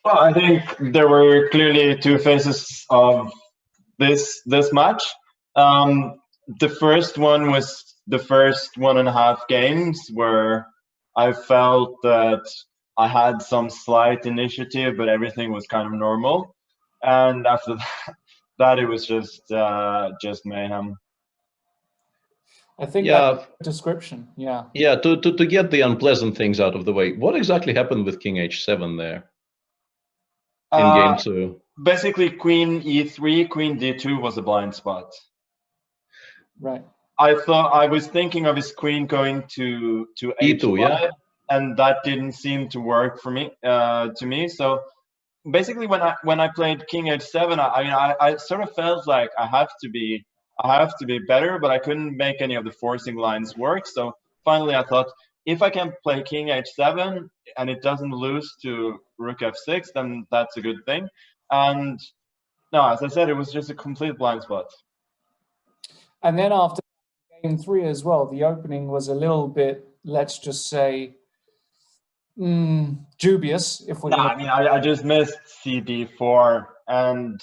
Well, I think there were clearly two phases of this match. Um, the first one was the first 1.5 games where I felt that I had some slight initiative, but everything was kind of normal. And after that it was just mayhem. I think Yeah. that's a description. Yeah. Yeah, to get the unpleasant things out of the way, what exactly happened with King H7 there in game 2? Basically, Queen E3, Queen D2 was a blind spot. Right. I was thinking of his queen going to E2, H5, yeah. and that didn't seem to work for me. To me, so basically, when I played King H7, I sort of felt like I have to be better, but I couldn't make any of the forcing lines work. So finally, I thought if I can play King H7 and it doesn't lose to Rook F6, then that's a good thing. And no, as I said, it was just a complete blind spot. And then after game 3 as well, the opening was a little bit, let's just say, dubious. If we're I mean, I just missed CD4, and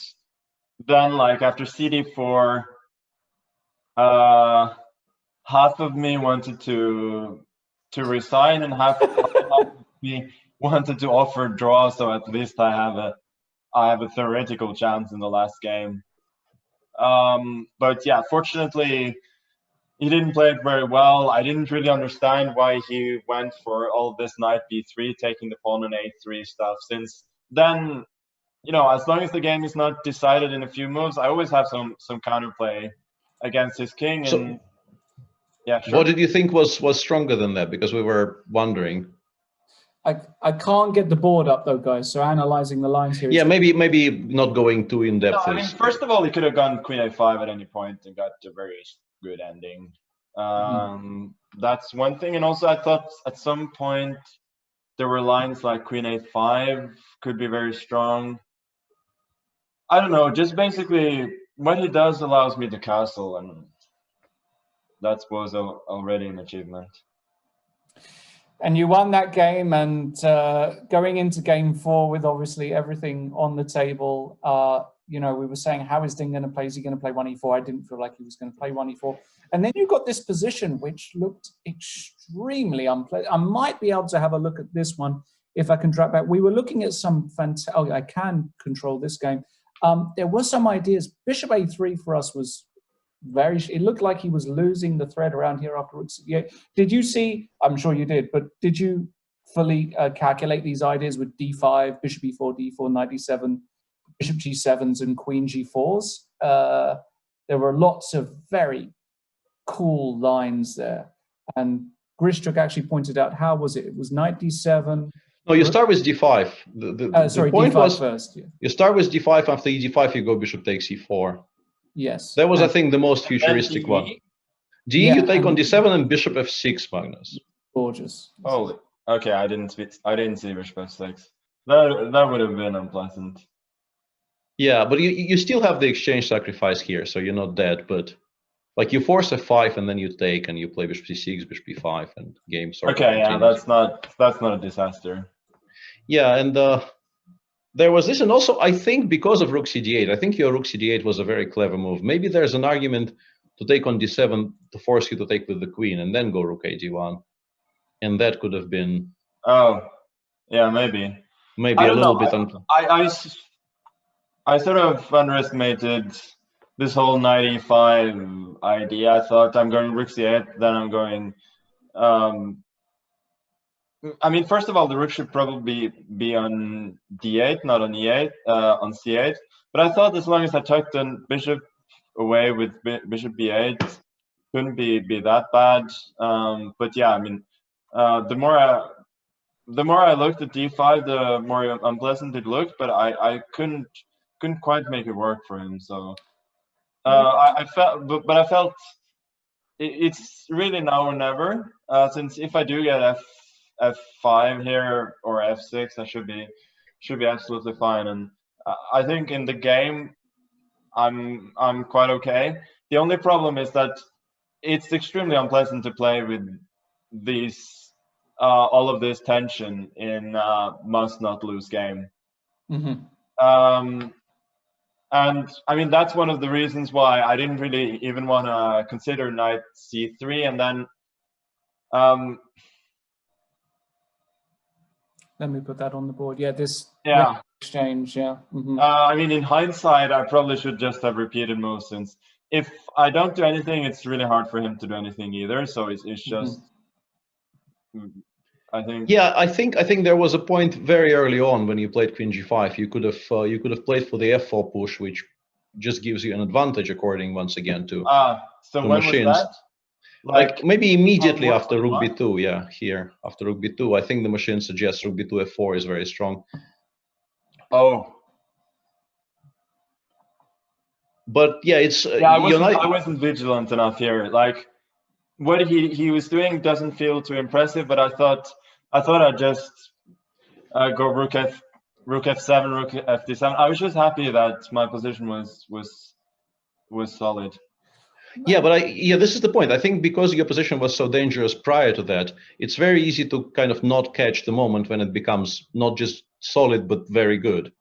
then like after CD4, half of me wanted to resign, and half of me wanted to offer draw, so at least I have a theoretical chance in the last game. But yeah, fortunately, he didn't play it very well. I didn't really understand why he went for all this knight b3, taking the pawn on a3 stuff, since then, you know, as long as the game is not decided in a few moves, I always have some counterplay against his king. So, and yeah, sure. What did you think was stronger than that? Because we were wondering. I can't get the board up though, guys. So analyzing the lines here. Yeah, maybe not going too in depth. No, I mean, first of all, he could have gone Queen A5 at any point and got a very good ending. That's one thing. And also, I thought at some point there were lines like Queen A5 could be very strong. I don't know. Just basically, what he does allows me to castle, and that was already an achievement. And you won that game, and going into game 4 with obviously everything on the table, you know, we were saying, how is Ding going to play? Is he going to play 1e4? I didn't feel like he was going to play 1e4. And then you got this position, which looked extremely unpleasant. I might be able to have a look at this one if I can drop back. We were looking at some fantastic, I can control this game. There were some ideas. Bishop a3 for us was very, it looked like he was losing the thread around here after rook c8. Did you see, I'm sure you did, but did you fully calculate these ideas with d5, bishop e4, d4, knight e7, bishop g7s, and queen g4s? There were lots of very cool lines there. And Grishchuk actually pointed out, how was it? It was knight d7. No, you start with d5. The point d5 was first. Yeah. You start with d5. After e5, you go bishop takes e4. Yes. That was, I think, the most futuristic one. D, you take on d7 and bishop f6, Magnus. Gorgeous. Oh, okay. I didn't see bishop f6. That would have been unpleasant. Yeah, but you still have the exchange sacrifice here, so you're not dead. But like you force f5 and then you take and you play bishop c6, bishop e5, and game sort of Okay, yeah, continues. that's not a disaster. Yeah, and there was this, and also I think because of rook cd8, I think your rook cd8 was a very clever move. Maybe there's an argument to take on d7 to force you to take with the queen and then go rook a1, and that could have been. Oh, yeah, maybe. Maybe a little bit. I sort of underestimated this whole knight e5 idea. I thought I'm going rook c8, then I'm going. I mean, first of all, the rook should probably be on d8, not on e8, on c8. But I thought as long as I tucked the bishop away with bishop b8, couldn't be that bad. But yeah, I mean, the more I looked at d5, the more unpleasant it looked. But I couldn't quite make it work for him. So I felt, but I felt it's really now or never. Since if I do get f5 here or f6, I should be absolutely fine. And I think in the game, I'm quite okay. The only problem is that it's extremely unpleasant to play with these all of this tension in must not lose game. Mm-hmm. And I mean, that's one of the reasons why I didn't really even want to consider knight c3. And then, let me put that on the board. Yeah, this yeah, exchange. Yeah. Mm-hmm. I mean, in hindsight, I probably should just have repeated moves, since if I don't do anything, it's really hard for him to do anything either. So it's just, I think. Yeah, I think there was a point very early on when you played Queen G5. You could have played for the F4 push, which just gives you an advantage, according once again to So to when machines. was that? Like maybe immediately after Rook what? B2. Yeah, here after Rook B2, I think the machine suggests Rook B2 F4 is very strong. Oh. But yeah, it's yeah. I wasn't vigilant enough here. Like, what he was doing doesn't feel too impressive, but I thought I'd just go Rook F7, Rook FD7. I was just happy that my position was solid. Yeah, but this is the point. I think because your position was so dangerous prior to that, it's very easy to kind of not catch the moment when it becomes not just solid but very good.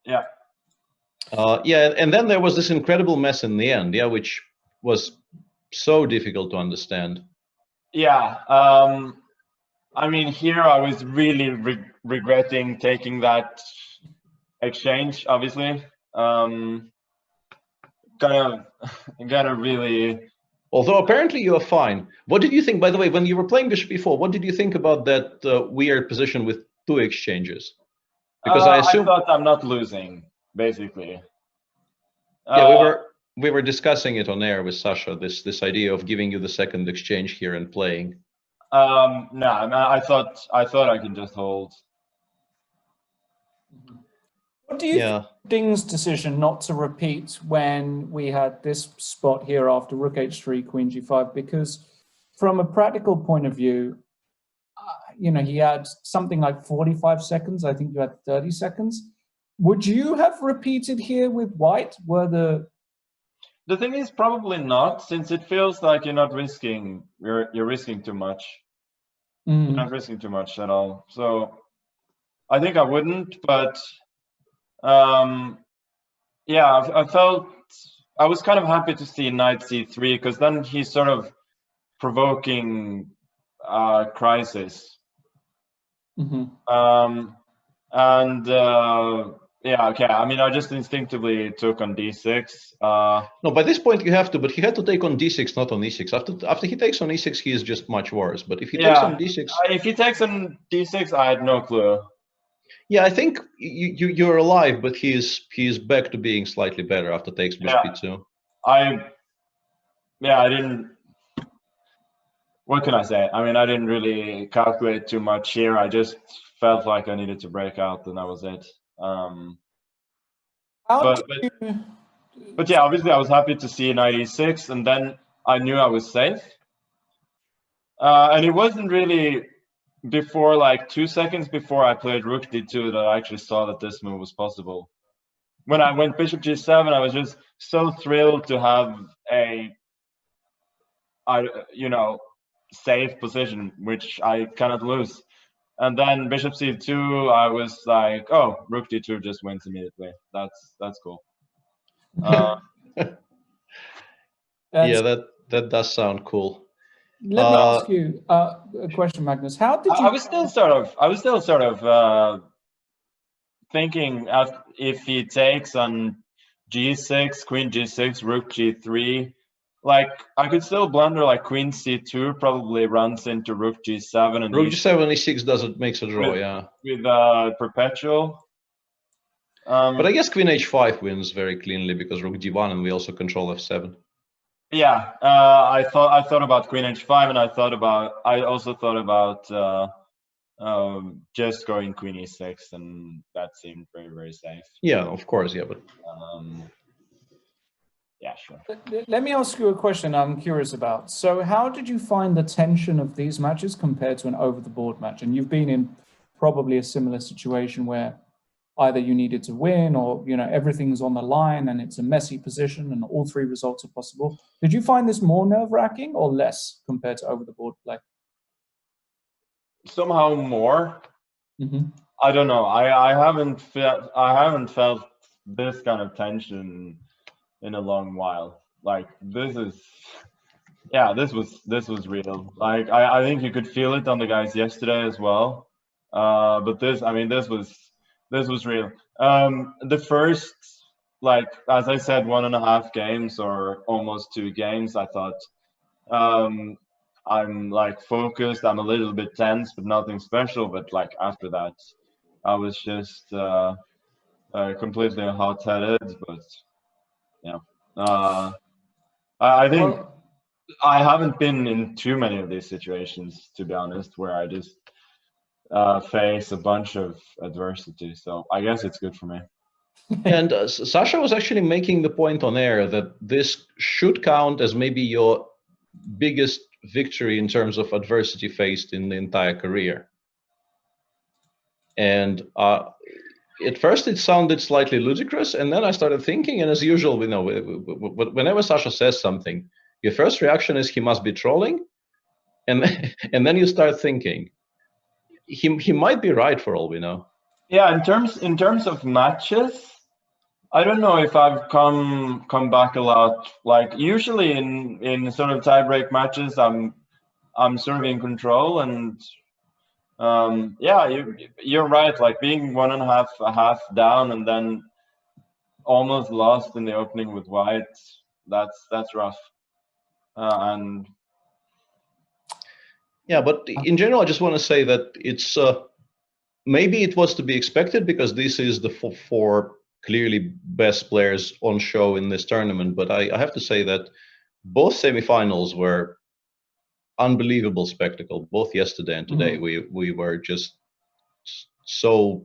Yeah. Yeah, and then there was this incredible mess in the end, yeah, which was so difficult to understand. Yeah. I mean, here I was really regretting taking that exchange, obviously. Kind of really. Although apparently you are fine. What did you think, by the way, when you were playing Bishop E4, what did you think about that weird position with 2 exchanges? Because I assume... I thought I'm not losing, basically. Yeah, we were discussing it on air with Sasha, this idea of giving you the second exchange here and playing. No, I thought I could just hold. What do you think of Ding's decision not to repeat when we had this spot here after Rook H3, Queen G5? Because from a practical point of view, you know, he had something like 45 seconds. I think you had 30 seconds. Would you have repeated here with White? The thing is, probably not, since it feels like you're not risking. You're risking too much. You're not risking too much at all. So I think I wouldn't, but yeah, I felt I was kind of happy to see knight c3, because then he's sort of provoking crisis. Yeah, okay. I mean, I just instinctively took on d6. No, by this point you have to, but he had to take on d6, not on e6. After he takes on e6, he is just much worse. But if he takes on d6, if he takes on d6, I had no clue. Yeah, I think you're alive, but he's back to being slightly better after takes bishop e2. I didn't. What can I say? I mean, I didn't really calculate too much here. I just felt like I needed to break out, and that was it. But yeah, obviously I was happy to see knight e6, and then I knew I was safe. And it wasn't really before, like 2 seconds before I played rook d2, that I actually saw that this move was possible. When I went bishop g7, I was just so thrilled to have a, safe position, which I cannot lose. And then bishop c2, I was like, oh, rook d2 just wins immediately. That's cool. Yeah, that does sound cool. Let me ask you a question, Magnus. How did you? I was still sort of thinking if he takes on g6, queen g6, rook g3, like I could still blunder like queen c2, probably runs into rook g7, and rook g7 e6 makes a draw, with perpetual. But I guess queen h5 wins very cleanly because rook d1, and we also control f7. Yeah, I thought about queen h5, and I also thought about just going queen e6, and that seemed very, very safe. Yeah, of course, yeah, but yeah, sure. Let me ask you a question I'm curious about. So how did you find the tension of these matches compared to an over-the-board match? And you've been in probably a similar situation where either you needed to win, or everything's on the line and it's a messy position and all 3 results are possible. Did you find this more nerve-wracking or less compared to over-the-board play? Somehow more. I don't know. I haven't felt this kind of tension in a long while. Like this is, yeah, this was real. Like I think you could feel it on the guys yesterday as well. But this, I mean, this was real. The first, like as I said, 1.5 games or almost 2 games, I thought I'm like focused. I'm a little bit tense, but nothing special. But like after that, I was just completely hot-headed. But yeah, I think Well, I haven't been in too many of these situations, to be honest, where I just face a bunch of adversity. So I guess it's good for me. And Sasha was actually making the point on air that this should count as maybe your biggest victory in terms of adversity faced in the entire career. And at first it sounded slightly ludicrous, and then I started thinking, and as usual, whenever Sasha says something, your first reaction is he must be trolling, and and then you start thinking he might be right for all we know. Yeah, in terms of matches, I don't know if I've come back a lot. Like usually in sort of tiebreak matches, I'm sort of in control, and yeah, you're right. Like being 1.5 down and then almost lost in the opening with white. That's rough. And Yeah, but in general, I just want to say that it's maybe it was to be expected because this is the four clearly best players on show in this tournament. But I have to say that both semifinals were unbelievable spectacle. Both yesterday and today, we were just so,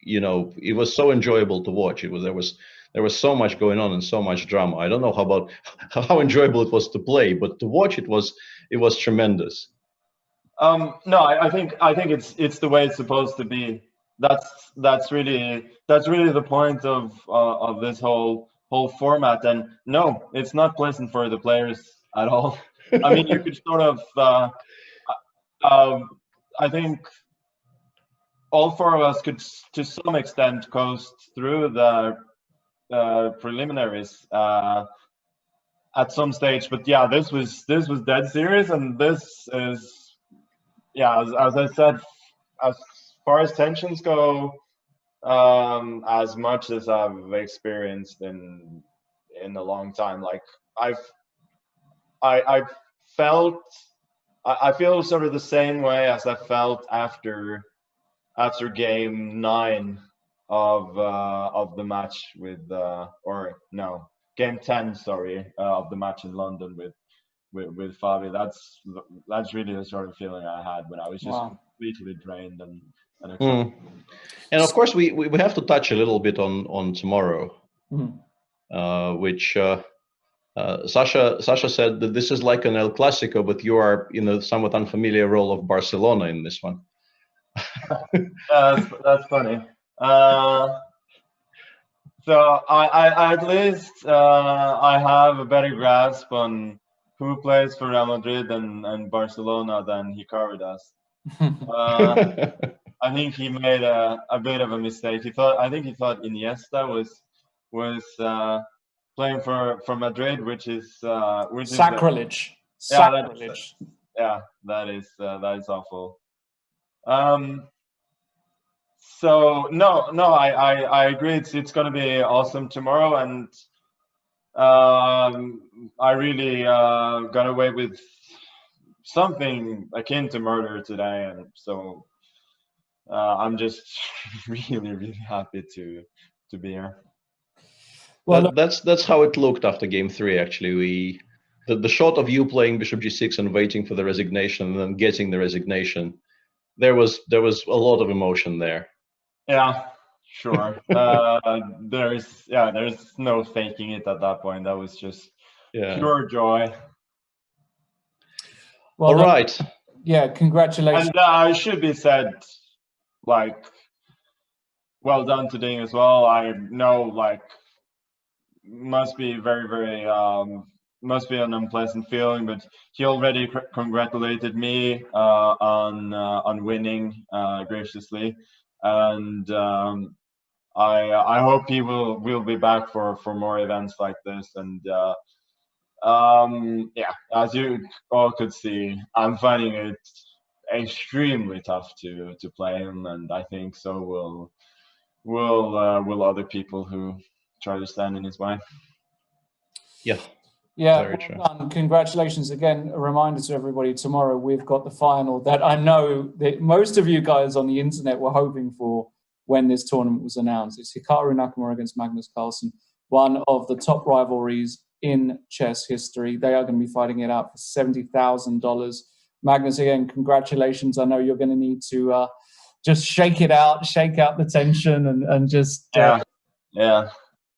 it was so enjoyable to watch. There was so much going on and so much drama. I don't know how enjoyable it was to play, but to watch it was tremendous. no, I think it's the way it's supposed to be. That's really the point of this whole format. And no, it's not pleasant for the players at all. I mean, you could sort of I think all four of us could, to some extent, coast through the preliminaries at some stage. But yeah, this was dead serious, and this is, yeah, as I said, as far as tensions go, as much as I've experienced in a long time. Like I've I felt I feel sort of the same way as I felt after game 9 of the match with or no, game 10, sorry, of the match in London with Fabi. That's really the sort of feeling I had when I was just wow. completely drained and exhausted. And of course, we have to touch a little bit on tomorrow, Mhm. which Sasha said that this is like an El Clasico, but you are in a somewhat unfamiliar role of Barcelona in this one. That's funny. So I at least I have a better grasp on who plays for Real Madrid and Barcelona than Hikaru does. I think he made a bit of a mistake. I think he thought Iniesta was playing for Madrid, which is Sacrilege. yeah, Sacrilege. that is awful. So no, I agree. It's going to be awesome tomorrow, and I really got away with something akin to murder today, and so I'm just really happy to be here. Well, that's how it looked after game 3. Actually, the shot of you playing Bishop G6 and waiting for the resignation and then getting the resignation, there was a lot of emotion there. Yeah, sure. There's no faking it at that point. That was just pure joy. well, All right. Yeah, congratulations. And I should be said, like, well done to Ding as well. I know, like, must be must be an unpleasant feeling, but he already congratulated me on winning graciously. and I hope he will be back for more events like this. And yeah, as you all could see, I'm finding it extremely tough to play him, and I think so will other people who try to stand in his way. Yeah. Yeah, Very well true. done. Congratulations again. A reminder to everybody, tomorrow we've got the final that I know that most of you guys on the internet were hoping for when this tournament was announced. It's Hikaru Nakamura against Magnus Carlsen, one of the top rivalries in chess history. They are going to be fighting it out for $70,000. Magnus, again, congratulations. I know you're going to need to just shake it out, shake out the tension, and just yeah.